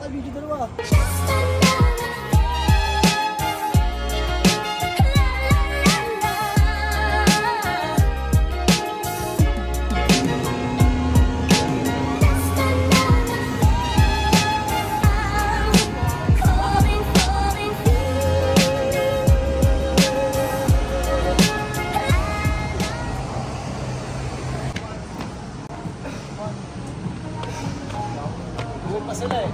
video dalawa. Pa sila eh.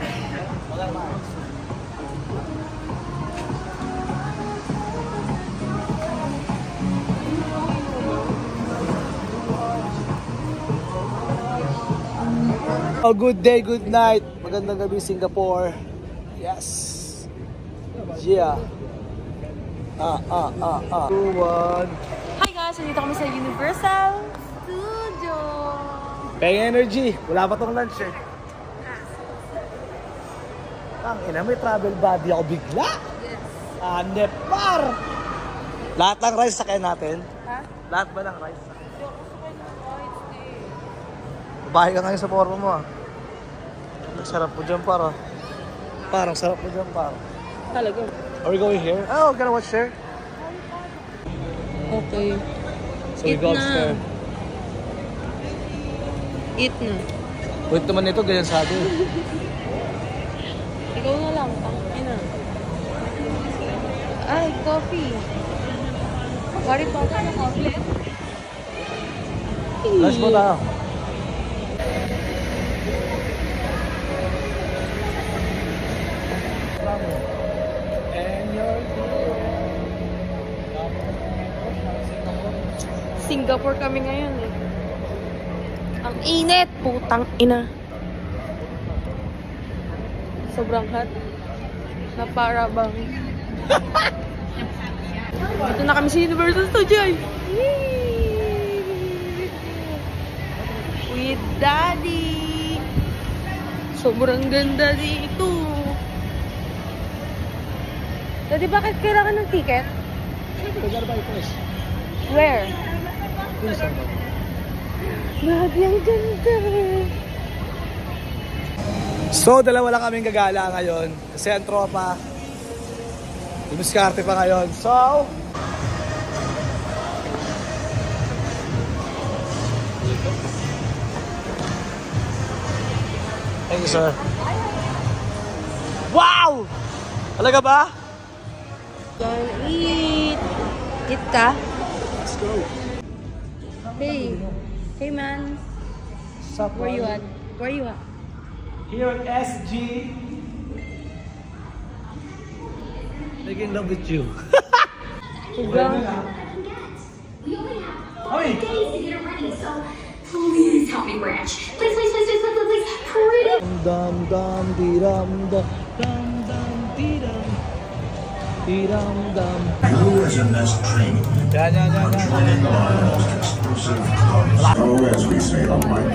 Oh, good day, good night. Magandang gabi, Singapore. Yes. Yeah. 2, 1. Hi guys, nandito kami sa Universal Studio. Pay energy. Wala pa tong lunch eh. Ang ina, may travel body ako bigla. Yes. Nepar! Lahat ng rice sakay natin? Ha? Lahat ba ng rice sakay? Hindi ako sakay ng rice eh. Babae ka ngayon sa forma mo ah. Ang sarap mo dyan par ah. Parang sarap mo dyan par. Talaga? Are we going here? Oh, gonna watch there? Okay. So we go upstairs. Eat na. Wait naman ito, ganyan sabi. Ikaw na lang, tangina. Ay, coffee. Harry Potter na coffee. Lunch mo tayo. Singapore kami ngayon eh. Ang init, putang ina. Sobrang hot. Na para bang. Ito na kami sa Universal Studio. With Daddy. Sobrang ganda dito. Daddy, bakit kailangan ng ticket? Where? Daddy, ang ganda. So, dalawa lang kaming gagala ngayon. Kasi ang tropa, dumiskarte pa ngayon. So, thank you, sir. Wow! Talaga ba? Gonna eat. Eat ka? Let's go. Hey. Hey, man. Where you at? Where you at? Here at SG. Making love with you. Hey! Please help me, Branch. Please, please, please, please, please, please, please. Pretty. Dum dum dee dum dum dum dum dee dum dee dum dum. Tourism-ness training.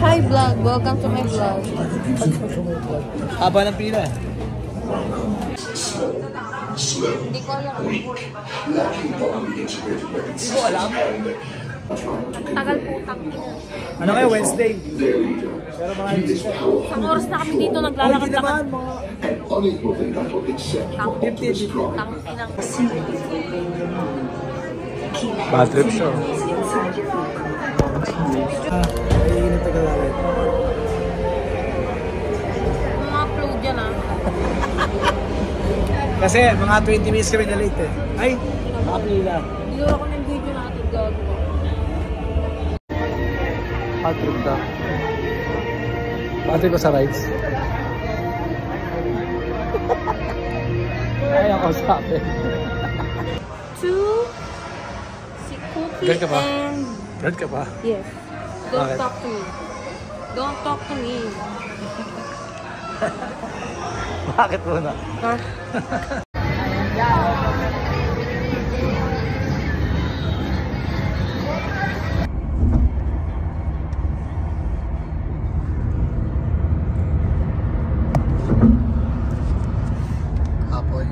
Hi, vlog. Welcome to my vlog. Haba ng pila eh. Hindi ko alam. Hindi ko alam. Tagal putang ina. Ano kayo, Wednesday? Pero mga Isang oras na kami dito naglalakad naman, lang. mga Tang inang. bad trip siya. Ay, init na galalay. Mga upload yan ah. Kasi mga 20 minutes kami na late eh. Ay, nakapila. Hindi ako ng video natin gago. Bad trip daw. Bad trip ko sa rides. Ay, ako sabi. Si Cookie Girl ka ba? and... Brad ka ba? Yes. Don't Bakit? talk to me. Don't talk to me. Bakit muna? Ha? Apoy.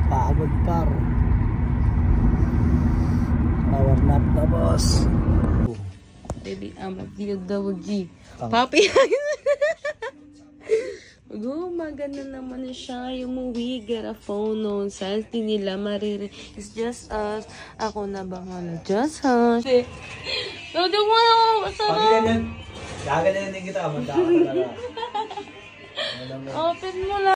Pagod par. Power nap na boss. baby. Mag-D-O-G. Papi eyes. Maganda naman siya. Umuwi, get a phone noon. Sales din nila maririnig. It's just us. Ako na bahala. Just us. Lodi mo na ako. Masarap. Gaganyan kita. Magkaka talaga. Open mo lang.